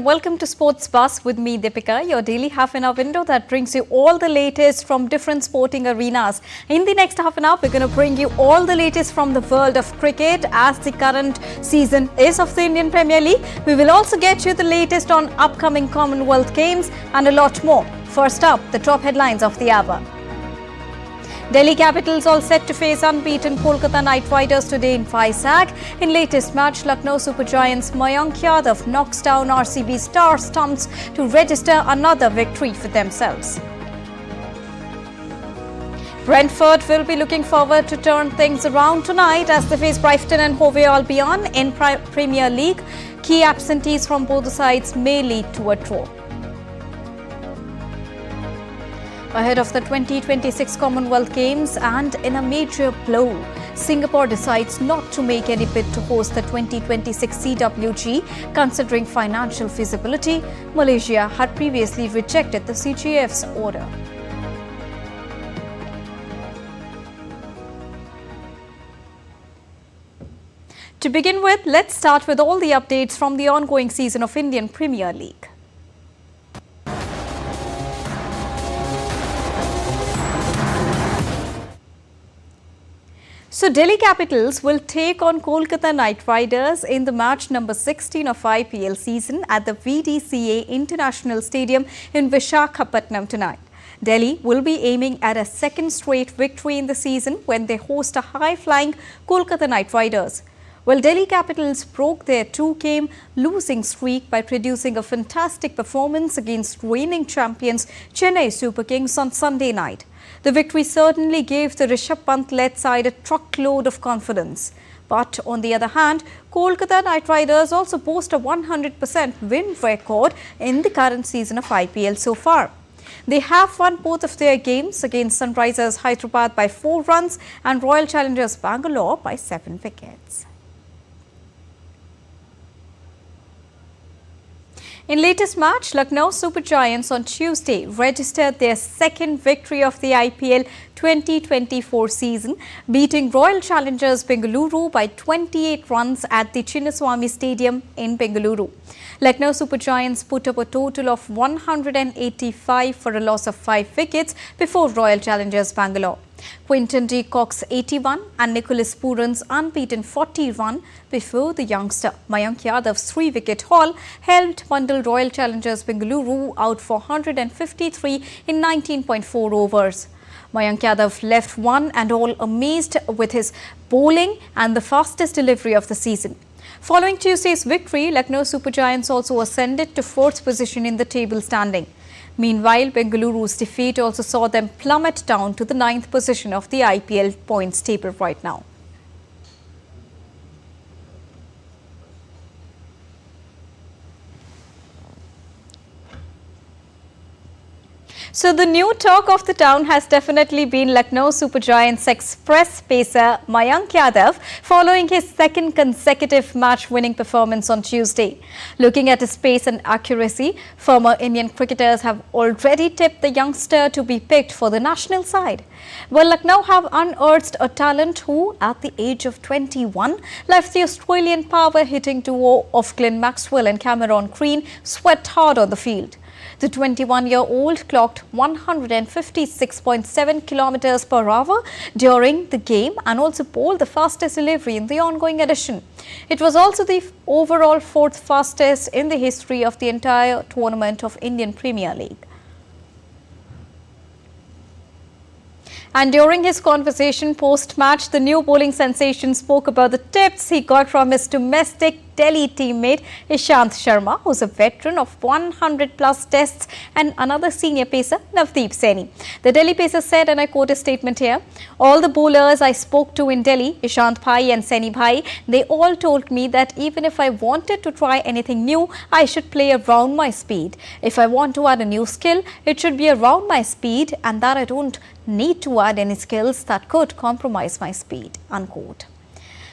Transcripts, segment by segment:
welcome to Sports Buzz with me, Deepika, your daily half-an-hour window that brings you all the latest from different sporting arenas. In the next half an hour, we're going to bring you all the latest from the world of cricket as the current season is of the Indian Premier League. We will also get you the latest on upcoming Commonwealth Games and a lot more. First up, the top headlines of the hour. Delhi Capitals all set to face unbeaten Kolkata Knight Riders today in Vizag. In latest match, Lucknow Super Giants Mayank Yadav knocks down RCB star stumps to register another victory for themselves. Brentford will be looking forward to turn things around tonight as they face Brighton and Hove Albion in Premier League. Key absentees from both sides may lead to a draw. Ahead of the 2026 Commonwealth Games and in a major blow, Singapore decides not to make any bid to host the 2026 CWG, considering financial feasibility. Malaysia had previously rejected the CGF's order. To begin with, let's start with all the updates from the ongoing season of Indian Premier League. So, Delhi Capitals will take on Kolkata Knight Riders in the match number 16 of IPL season at the VDCA International Stadium in Visakhapatnam tonight. Delhi will be aiming at a second straight victory in the season when they host a high-flying Kolkata Knight Riders. Well, Delhi Capitals broke their two-game losing streak by producing a fantastic performance against reigning champions Chennai Super Kings on Sunday night. The victory certainly gave the Rishabh Pant-led side a truckload of confidence. But on the other hand, Kolkata Knight Riders also boast a 100% win record in the current season of IPL so far. They have won both of their games against Sunrisers Hyderabad by 4 runs and Royal Challengers Bangalore by 7 wickets. In latest match, Lucknow Super Giants on Tuesday registered their second victory of the IPL 2024 season, beating Royal Challengers Bengaluru by 28 runs at the Chinnaswamy Stadium in Bengaluru. Lucknow Super Giants put up a total of 185 for a loss of 5 wickets before Royal Challengers Bangalore. Quinton de Kock's 81 and Nicholas Pooran's unbeaten 40 run before the youngster Mayank Yadav's 3-wicket haul helped bundle Royal Challengers Bengaluru out for 153 in 19.4 overs. Mayank Yadav left one and all amazed with his bowling and the fastest delivery of the season. Following Tuesday's victory, Lucknow Super Giants also ascended to 4th position in the table standing. Meanwhile, Bengaluru's defeat also saw them plummet down to the 9th position of the IPL points table right now. So, the new talk of the town has definitely been Lucknow Super Giants express pacer Mayank Yadav following his second consecutive match-winning performance on Tuesday. Looking at his pace and accuracy, former Indian cricketers have already tipped the youngster to be picked for the national side. Well, Lucknow have unearthed a talent who, at the age of 21, left the Australian power-hitting duo of Glenn Maxwell and Cameron Green sweat hard on the field. The 21-year-old clocked 156.7 kilometers per hour during the game and also bowled the fastest delivery in the ongoing edition. It was also the overall 4th fastest in the history of the entire tournament of Indian Premier League. And during his conversation post-match, the new bowling sensation spoke about the tips he got from his domestic Delhi teammate Ishant Sharma, who's a veteran of 100+ tests, and another senior pacer, Navdeep Saini. The Delhi pacer said, and I quote a statement here, "All the bowlers I spoke to in Delhi, Ishant Bhai and Saini Bhai, they all told me that even if I wanted to try anything new, I should play around my speed. If I want to add a new skill, it should be around my speed and that I don't need to add any skills that could compromise my speed," unquote.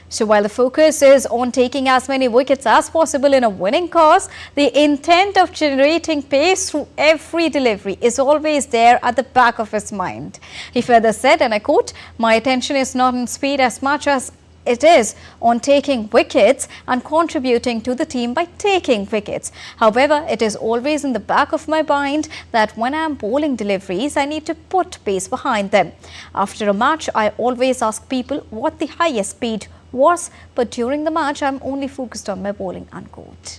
So while the focus is on taking as many wickets as possible in a winning cause, the intent of generating pace through every delivery is always there at the back of his mind. He further said, and I quote, "My attention is not on speed as much as it is on taking wickets and contributing to the team by taking wickets. However, it is always in the back of my mind that when I am bowling deliveries, I need to put pace behind them. After a match, I always ask people what the highest speed was, but during the match, I am only focused on my bowling, unquote.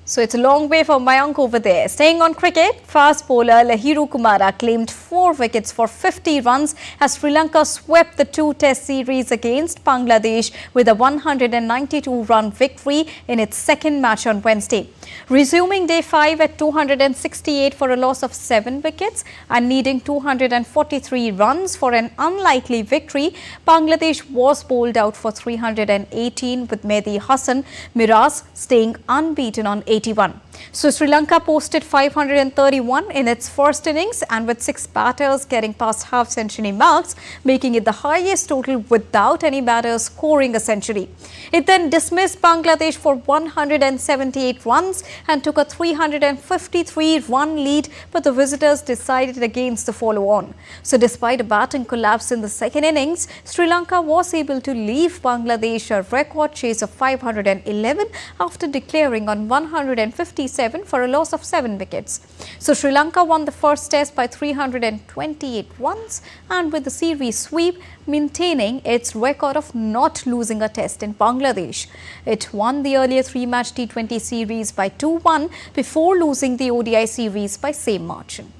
So it's a long way for Mayank over there. Staying on cricket, fast bowler Lahiru Kumara claimed 4 wickets for 50 runs as Sri Lanka swept the 2-test series against Bangladesh with a 192-run victory in its second match on Wednesday. Resuming day 5 at 268 for a loss of 7 wickets and needing 243 runs for an unlikely victory, Bangladesh was bowled out for 318 with Mehdi Hassan Miraz staying unbeaten on 81. So Sri Lanka posted 531 in its first innings and with 6 batters getting past half-century marks, making it the highest total without any batters scoring a century. It then dismissed Bangladesh for 178 runs and took a 353-run lead, but the visitors decided against the follow-on. So despite a batting collapse in the second innings, Sri Lanka was able to leave Bangladesh a record chase of 511 after declaring on 157 for a loss of 7 wickets. So Sri Lanka won the first test by 328 runs and with the series sweep maintaining its record of not losing a test in Bangladesh. It won the earlier 3-match T20 series by 2-1 before losing the ODI series by same margin.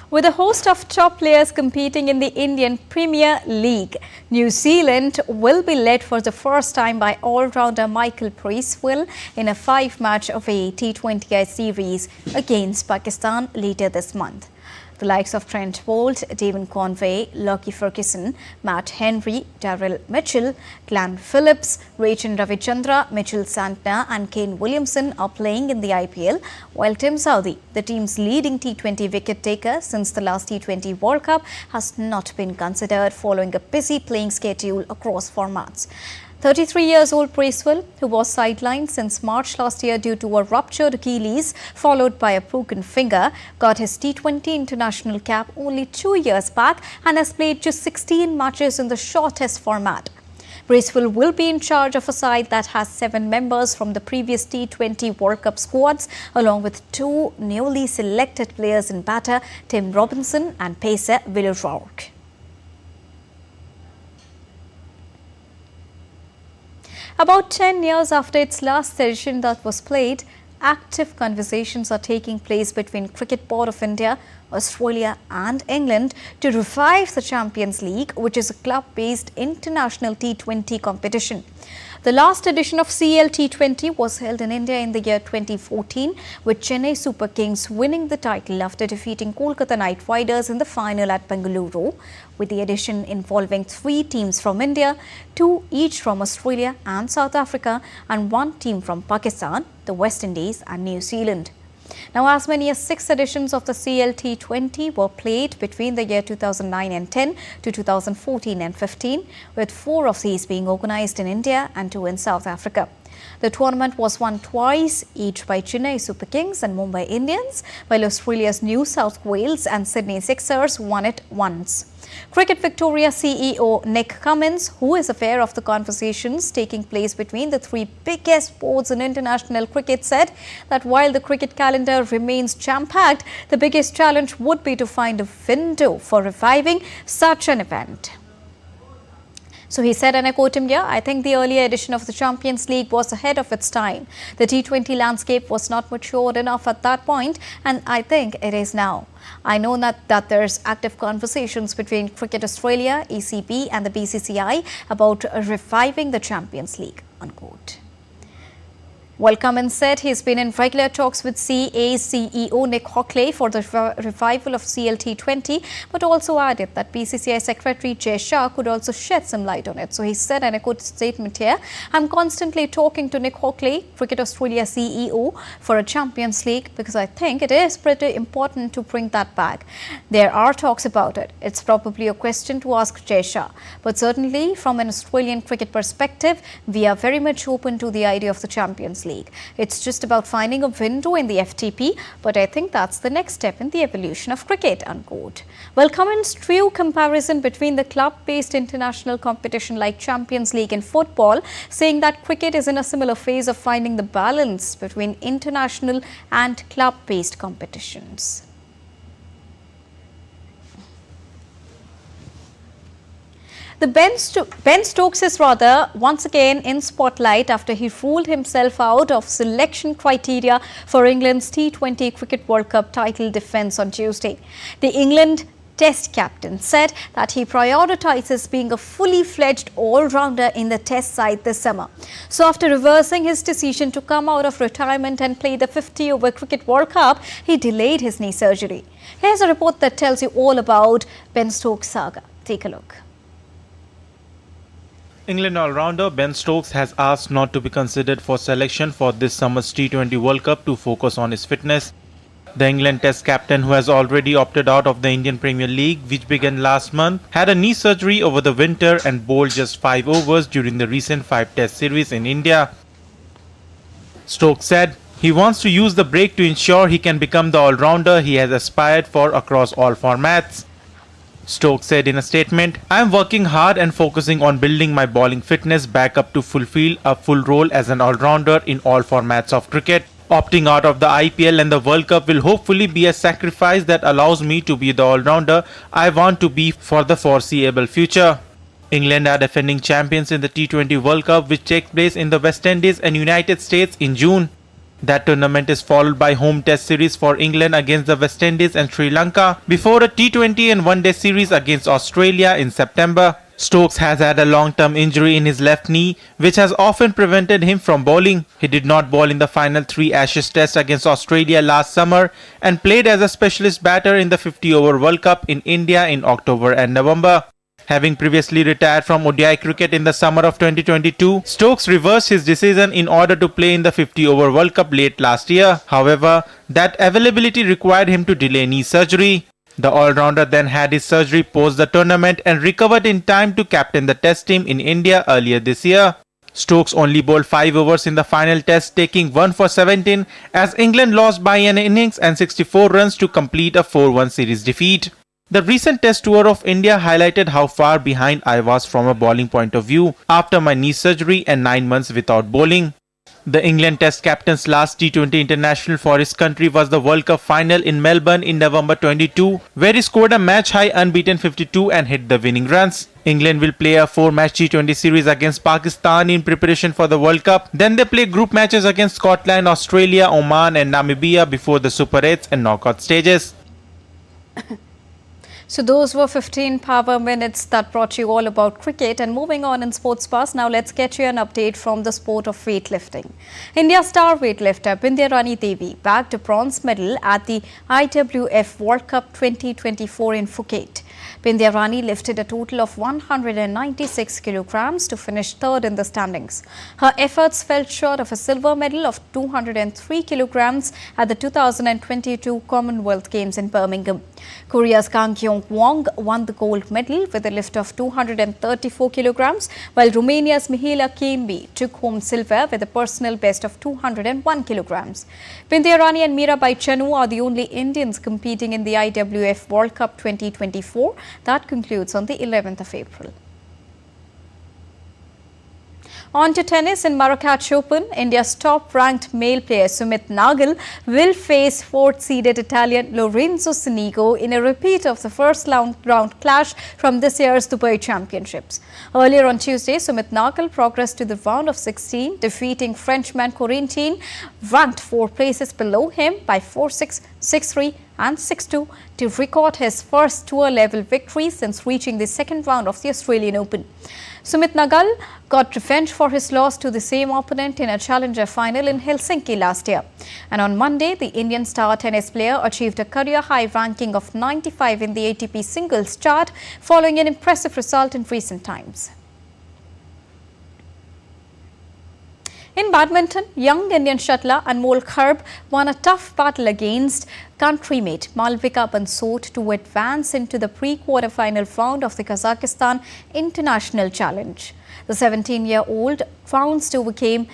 With a host of top players competing in the Indian Premier League, New Zealand will be led for the first time by all-rounder Michael Bracewell in a 5-match away T20I series against Pakistan later this month. The likes of Trent Boult, Devon Conway, Lockie Ferguson, Matt Henry, Darryl Mitchell, Glenn Phillips, Rachin Ravichandra, Mitchell Santner and Kane Williamson are playing in the IPL, while Tim Southee, the team's leading T20 wicket taker since the last T20 World Cup, has not been considered following a busy playing schedule across formats. 33-year-old Bracewell, who was sidelined since March last year due to a ruptured Achilles followed by a broken finger, got his T20 international cap only 2 years back and has played just 16 matches in the shortest format. Bracewell will be in charge of a side that has 7 members from the previous T20 World Cup squads, along with 2 newly selected players in batter, Tim Robinson and pacer Will Rourke. About 10 years after its last session that was played, active conversations are taking place between Cricket Board of India, Australia and England to revive the Champions League, which is a club-based international T20 competition. The last edition of CL T20 was held in India in the year 2014, with Chennai Super Kings winning the title after defeating Kolkata Knight Riders in the final at Bengaluru, with the edition involving 3 teams from India, 2 each from Australia and South Africa, and 1 team from Pakistan, the West Indies and New Zealand. Now, as many as 6 editions of the CL T20 were played between the year 2009 and 10 to 2014 and 15, with 4 of these being organised in India and 2 in South Africa. The tournament was won twice, each by Chennai Super Kings and Mumbai Indians, while Australia's New South Wales and Sydney Sixers won it once. Cricket Victoria CEO Nick Cummins, who is aware of the conversations taking place between the 3 biggest boards in international cricket, said that while the cricket calendar remains jam-packed, the biggest challenge would be to find a window for reviving such an event. So he said, and I quote him here, "I think the earlier edition of the Champions League was ahead of its time. The T20 landscape was not mature enough at that point, and I think it is now. I know that there's active conversations between Cricket Australia, ECB and the BCCI about reviving the Champions League," unquote. While Cummins said he's been in regular talks with CA's CEO Nick Hockley for the revival of CLT20, but also added that BCCI Secretary Jay Shah could also shed some light on it. So he said, and I quote statement here, "I'm constantly talking to Nick Hockley, Cricket Australia CEO, for a Champions League because I think it is pretty important to bring that back. There are talks about it. It's probably a question to ask Jay Shah. But certainly from an Australian cricket perspective, we are very much open to the idea of the Champions League." League. It's just about finding a window in the FTP, but I think that's the next step in the evolution of cricket, unquote. Well, comments drew comparison between the club-based international competition like Champions League and football, saying that cricket is in a similar phase of finding the balance between international and club-based competitions. The Ben Stokes is once again in spotlight after he ruled himself out of selection criteria for England's T20 Cricket World Cup title defence on Tuesday. The England Test captain said that he prioritizes being a fully fledged all-rounder in the Test side this summer. So after reversing his decision to come out of retirement and play the 50-over Cricket World Cup, he delayed his knee surgery. Here's a report that tells you all about Ben Stokes' saga. Take a look. England all-rounder Ben Stokes has asked not to be considered for selection for this summer's T20 World Cup to focus on his fitness. The England Test captain, who has already opted out of the Indian Premier League, which began last month, had a knee surgery over the winter and bowled just 5 overs during the recent 5-Test series in India. Stokes said he wants to use the break to ensure he can become the all-rounder he has aspired for across all formats. Stokes said in a statement, "I am working hard and focusing on building my bowling fitness back up to fulfill a full role as an all-rounder in all formats of cricket. Opting out of the IPL and the World Cup will hopefully be a sacrifice that allows me to be the all-rounder I want to be for the foreseeable future." England are defending champions in the T20 World Cup, which takes place in the West Indies and United States in June. That tournament is followed by home test series for England against the West Indies and Sri Lanka before a T20 and one-day series against Australia in September. Stokes has had a long-term injury in his left knee, which has often prevented him from bowling. He did not bowl in the final 3 Ashes Tests against Australia last summer and played as a specialist batter in the 50-over World Cup in India in October and November. Having previously retired from ODI cricket in the summer of 2022, Stokes reversed his decision in order to play in the 50-over World Cup late last year. However, that availability required him to delay knee surgery. The all-rounder then had his surgery post the tournament and recovered in time to captain the Test team in India earlier this year. Stokes only bowled 5 overs in the final Test, taking 1 for 17 as England lost by an innings and 64 runs to complete a 4-1 series defeat. The recent Test tour of India highlighted how far behind I was from a bowling point of view after my knee surgery and 9 months without bowling. The England Test captain's last T20 international for his country was the World Cup final in Melbourne in November 22, where he scored a match-high unbeaten 52 and hit the winning runs. England will play a 4-match T20 series against Pakistan in preparation for the World Cup. Then they play group matches against Scotland, Australia, Oman and Namibia before the Super 8s and knockout stages. So those were 15 power minutes that brought you all about cricket. And moving on in Sports Pass, now let's get you an update from the sport of weightlifting. India's star weightlifter Bindya Rani Devi bagged a bronze medal at the IWF World Cup 2024 in Phuket. Bindya Rani lifted a total of 196 kilograms to finish third in the standings. Her efforts fell short of a silver medal of 203 kilograms at the 2022 Commonwealth Games in Birmingham. Korea's Kang Kyung-won won the gold medal with a lift of 234 kilograms, while Romania's Mihaela Kembi took home silver with a personal best of 201 kilograms. Bindya Rani and Mirabai Chanu are the only Indians competing in the IWF World Cup 2024. That concludes on the 11th of April. On to tennis. In Marrakech Open, India's top-ranked male player Sumit Nagal will face fourth-seeded Italian Lorenzo Sonego in a repeat of the first round clash from this year's Dubai Championships. Earlier on Tuesday, Sumit Nagal progressed to the round of 16, defeating Frenchman Corentin, ranked 4 places below him by 4-6, 6-3 and 6-2 to record his first tour-level victory since reaching the second round of the Australian Open. Sumit Nagal got revenge for his loss to the same opponent in a challenger final in Helsinki last year. And on Monday, the Indian star tennis player achieved a career-high ranking of 95 in the ATP singles chart, following an impressive result in recent times. In badminton, young Indian shuttler Anmol Kharb won a tough battle against countrymate Malvika Bansot to advance into the pre-quarter-final round of the Kazakhstan International Challenge. The 17-year-old trounced overcame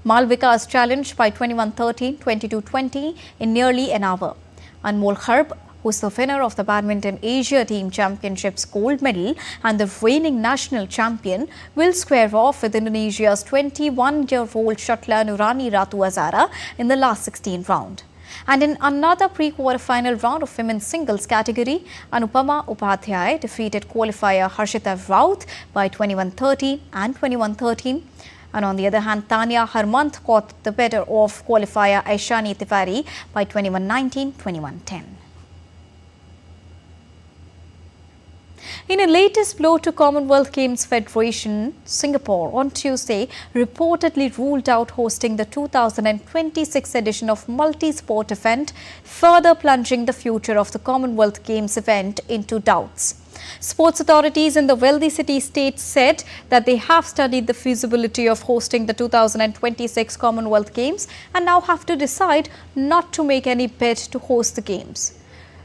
Malvika is challenged by 21-13, 22-20 in nearly an hour. Anmol Harb, who is the winner of the Badminton Asia Team Championships gold medal and the reigning national champion, will square off with Indonesia's 21-year-old shuttler Nurani Ratu Azara in the last 16 round. And in another pre-quarterfinal round of women's singles category, Anupama Upadhyay defeated qualifier Harshita Raut by 21-13 and 21-13. And on the other hand, Tanya Harmanth caught the better of qualifier Aishani Tiwari by 21-19, 21-10. In a latest blow to Commonwealth Games Federation, Singapore on Tuesday reportedly ruled out hosting the 2026 edition of multi-sport event, further plunging the future of the Commonwealth Games event into doubts. Sports authorities in the wealthy city state said that they have studied the feasibility of hosting the 2026 Commonwealth Games and now have to decide not to make any bid to host the Games.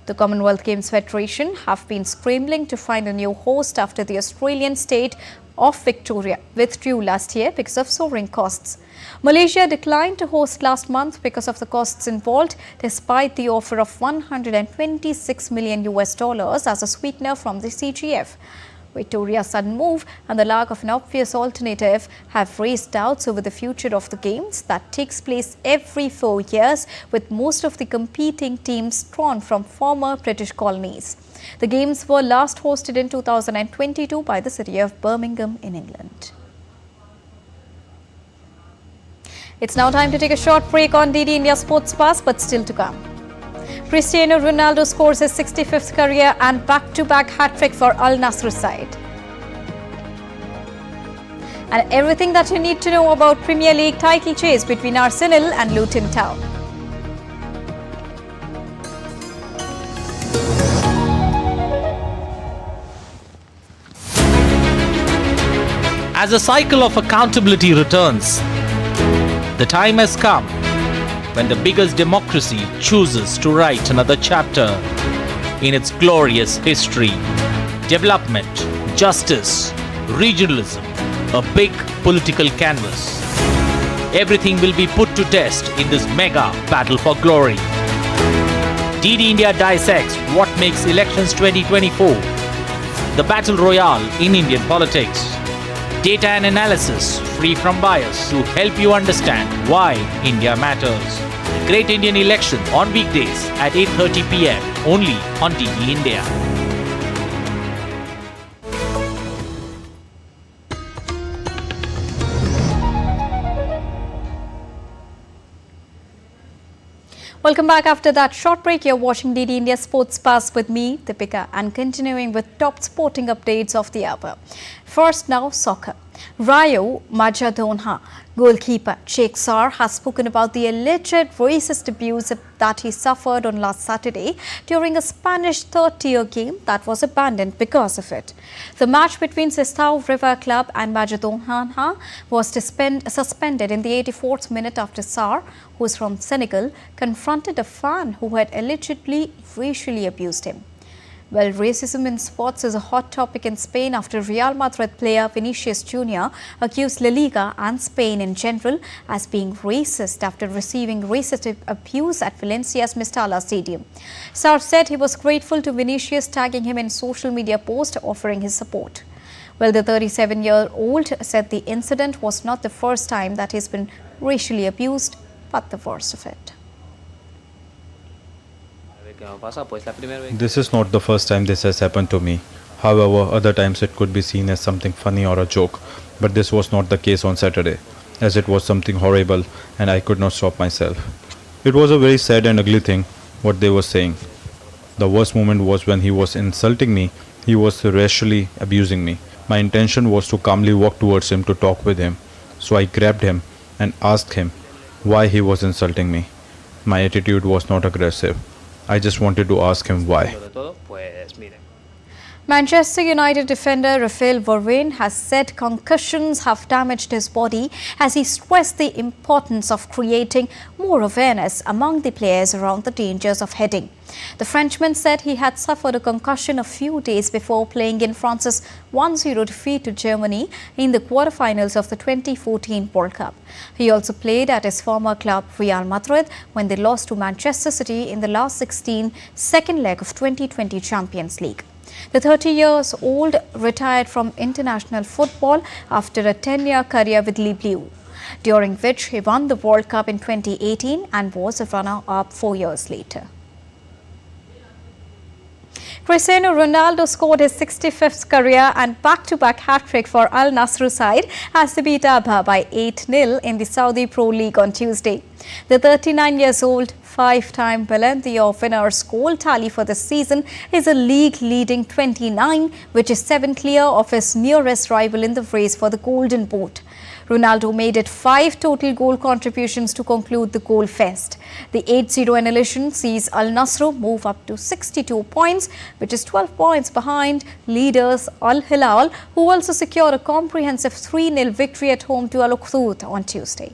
The Commonwealth Games Federation have been scrambling to find a new host after the Australian state of Victoria withdrew last year because of soaring costs. Malaysia declined to host last month because of the costs involved, despite the offer of $126 million as a sweetener from the CGF. Victoria's sudden move and the lack of an obvious alternative have raised doubts over the future of the Games that takes place every 4 years, with most of the competing teams drawn from former British colonies. The Games were last hosted in 2022 by the city of Birmingham in England. It's now time to take a short break on DD India Sports Pass, but still to come. Cristiano Ronaldo scores his 65th career and back-to-back hat-trick for Al Nassr side. And everything that you need to know about Premier League title chase between Arsenal and Luton Town. As a cycle of accountability returns, the time has come when the biggest democracy chooses to write another chapter in its glorious history. Development, justice, regionalism, a big political canvas. Everything will be put to test in this mega battle for glory. DD India dissects what makes elections 2024 the battle royale in Indian politics. Data and analysis free from bias to help you understand why India matters. Great Indian Election on weekdays at 8:30 p.m. only on DD India. Welcome back after that short break. You're watching DD India Sports Pass with me, Deepika, and continuing with top sporting updates of the hour. First now, soccer. Rayo Majadonha goalkeeper Sheikh Sar has spoken about the alleged racist abuse that he suffered on last Saturday during a Spanish third-tier game that was abandoned because of it. The match between Sestao River Club and Majadonha was suspended in the 84th minute after Sar, who is from Senegal, confronted a fan who had allegedly racially abused him. Well, racism in sports is a hot topic in Spain after Real Madrid player Vinicius Jr. accused La Liga and Spain in general as being racist after receiving racist abuse at Valencia's Mestalla Stadium. Sar said he was grateful to Vinicius, tagging him in social media post offering his support. Well, the 37-year-old said the incident was not the first time that he's been racially abused, but the worst of it. This is not the first time this has happened to me. However, other times it could be seen as something funny or a joke. But this was not the case on Saturday, as it was something horrible and I could not stop myself. It was a very sad and ugly thing, what they were saying. The worst moment was when he was insulting me, he was racially abusing me. My intention was to calmly walk towards him to talk with him. So I grabbed him and asked him why he was insulting me. My attitude was not aggressive. I just wanted to ask him why. Manchester United defender Raphael Varane has said concussions have damaged his body as he stressed the importance of creating more awareness among the players around the dangers of heading. The Frenchman said he had suffered a concussion a few days before playing in France's 1-0 defeat to Germany in the quarterfinals of the 2014 World Cup. He also played at his former club Real Madrid when they lost to Manchester City in the last 16 second leg of 2020 Champions League. The 30-year-old retired from international football after a 10-year career with Le Bleu, during which he won the World Cup in 2018 and was a runner-up 4 years later. Cristiano Ronaldo scored his 65th career and back-to-back hat-trick for Al Nassr side as they beat Abha by 8-0 in the Saudi Pro League on Tuesday. The 39-year-old five-time Ballon d'Or winner's goal tally for this season is a league-leading 29, which is 7 clear of his nearest rival in the race for the Golden Boot. Ronaldo made it 5 total goal contributions to conclude the goal fest. The 8-0 annihilation sees Al Nassr move up to 62 points, which is 12 points behind leaders Al Hilal, who also secured a comprehensive 3-0 victory at home to Al Ukhdud on Tuesday.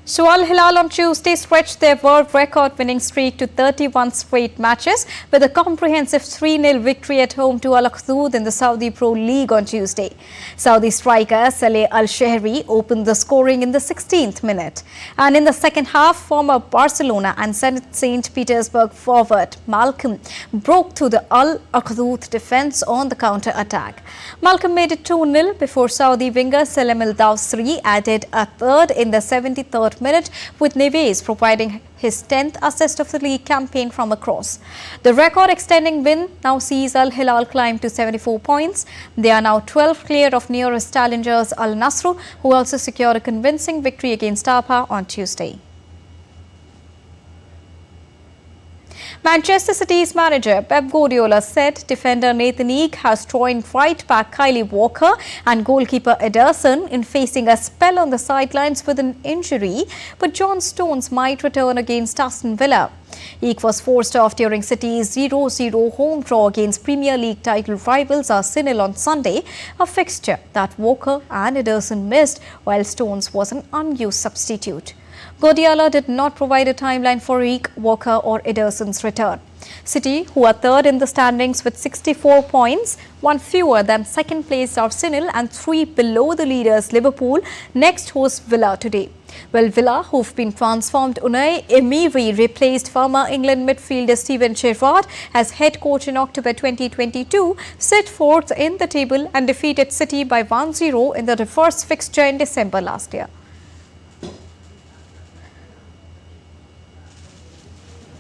So Al Hilal on Tuesday stretched their world record winning streak to 31 straight matches with a comprehensive 3-0 victory at home to Al Ukhdud in the Saudi Pro League on Tuesday. Saudi striker Saleh Al-Shehri opened the scoring in the 16th minute. And in the second half, former Barcelona and St. Petersburg forward Malcolm broke through the Al Ukhdud defence on the counter-attack. Malcolm made it 2-0 before Saudi winger Salem Al-Dawsri added a third in the 73rd minute, with Neves providing his 10th assist of the league campaign from a cross. The record-extending win now sees Al Hilal climb to 74 points. They are now 12 clear of nearest challengers Al Nassr, who also secured a convincing victory against Abha on Tuesday. Manchester City's manager Pep Guardiola said defender Nathan Ake has joined right-back Kyle Walker and goalkeeper Ederson in facing a spell on the sidelines with an injury, but John Stones might return against Aston Villa. Ake was forced off during City's 0-0 home draw against Premier League title rivals Arsenal on Sunday, a fixture that Walker and Ederson missed while Stones was an unused substitute. Guardiola did not provide a timeline for Ake, Walker or Ederson's return. City, who are third in the standings with 64 points, one fewer than second-placed Arsenal and 3 below the leaders Liverpool, next host Villa today. Well, Villa, who've been transformed, Unai Emery replaced former England midfielder Steven Gerrard as head coach in October 2022, set fourth in the table and defeated City by 1-0 in the reverse fixture in December last year.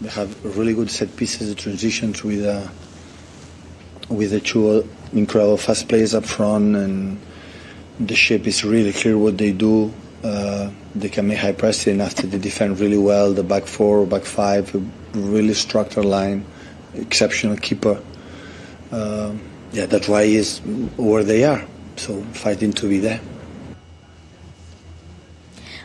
They have really good set pieces, the transitions with the 2 incredible fast players up front, and the shape is really clear what they do. They can make high pressing after they defend really well. The back 4, back 5, really structured line, exceptional keeper. Yeah, that's why is where they are. So fighting to be there.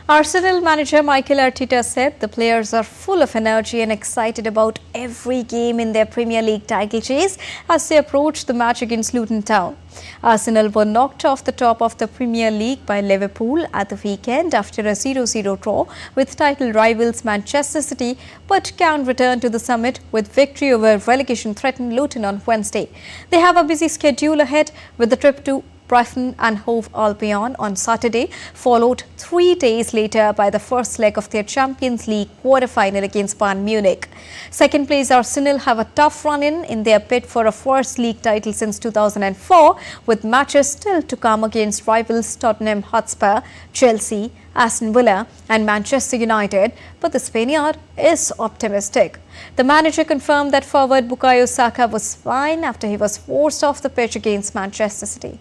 Arsenal manager Mikel Arteta said the players are full of energy and excited about every game in their Premier League title chase as they approach the match against Luton Town. Arsenal were knocked off the top of the Premier League by Liverpool at the weekend after a 0-0 draw with title rivals Manchester City, but can return to the summit with victory over relegation-threatened Luton on Wednesday. They have a busy schedule ahead with the trip to Brighton and Hove Albion on Saturday, followed 3 days later by the first leg of their Champions League quarter-final against Bayern Munich. Second place Arsenal have a tough run-in in their bid for a first league title since 2004, with matches still to come against rivals Tottenham Hotspur, Chelsea, Aston Villa and Manchester United, but the Spaniard is optimistic. The manager confirmed that forward Bukayo Saka was fine after he was forced off the pitch against Manchester City.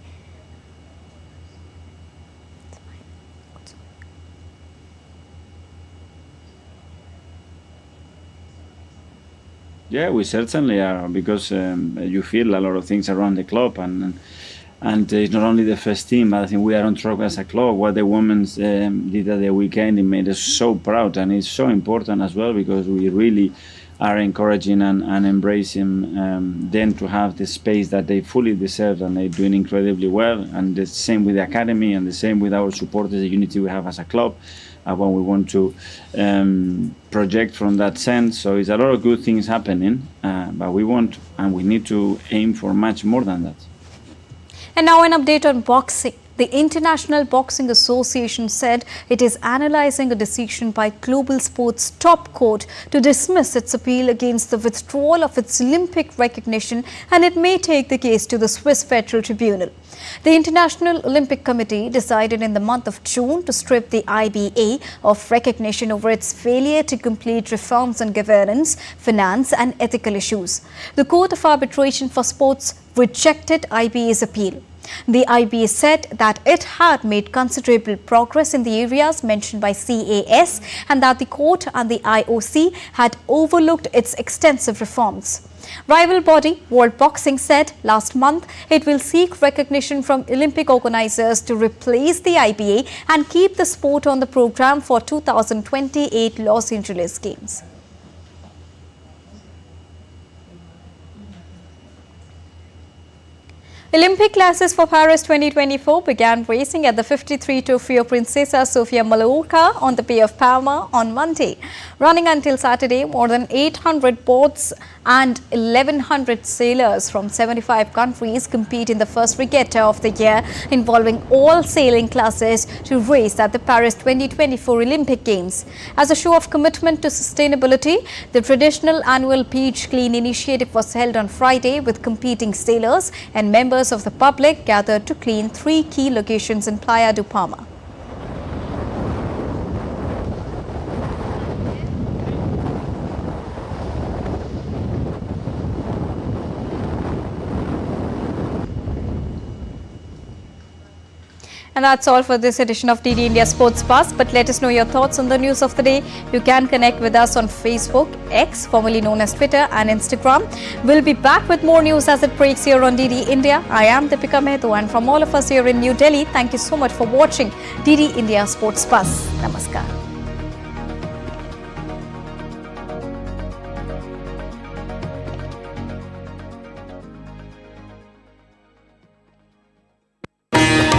Yeah, we certainly are, because you feel a lot of things around the club, and it's not only the first team, but I think we are on track as a club. What the women did at the weekend, it made us so proud, and it's so important as well, because we really are encouraging and embracing them to have the space that they fully deserve, and they're doing incredibly well. And the same with the academy, and the same with our supporters, the unity we have as a club, when we want to project from that sense. So it's a lot of good things happening, but we want and we need to aim for much more than that. And now an update on boxing. The International Boxing Association said it is analysing a decision by Global Sports Top Court to dismiss its appeal against the withdrawal of its Olympic recognition, and it may take the case to the Swiss Federal Tribunal. The International Olympic Committee decided in the month of June to strip the IBA of recognition over its failure to complete reforms on governance, finance and ethical issues. The Court of Arbitration for Sports rejected IBA's appeal. The IBA said that it had made considerable progress in the areas mentioned by CAS, and that the court and the IOC had overlooked its extensive reforms. Rival body World Boxing said last month it will seek recognition from Olympic organizers to replace the IBA and keep the sport on the program for 2028 Los Angeles Games. Olympic classes for Paris 2024 began racing at the 53 Trofeo Princesa Sofia Mallorca on the Bay of Palma on Monday. Running until Saturday, more than 800 boats and 1,100 sailors from 75 countries compete in the first regatta of the year, involving all sailing classes, to race at the Paris 2024 Olympic Games. As a show of commitment to sustainability, the traditional annual Beach Clean initiative was held on Friday, with competing sailors and members of the public gathered to clean 3 key locations in Playa de Palma. And that's all for this edition of DD India Sports Buzz. But let us know your thoughts on the news of the day. You can connect with us on Facebook, X, formerly known as Twitter, and Instagram. We'll be back with more news as it breaks here on DD India. I am Deepika Mehto, and from all of us here in New Delhi, thank you so much for watching DD India Sports Buzz. Namaskar.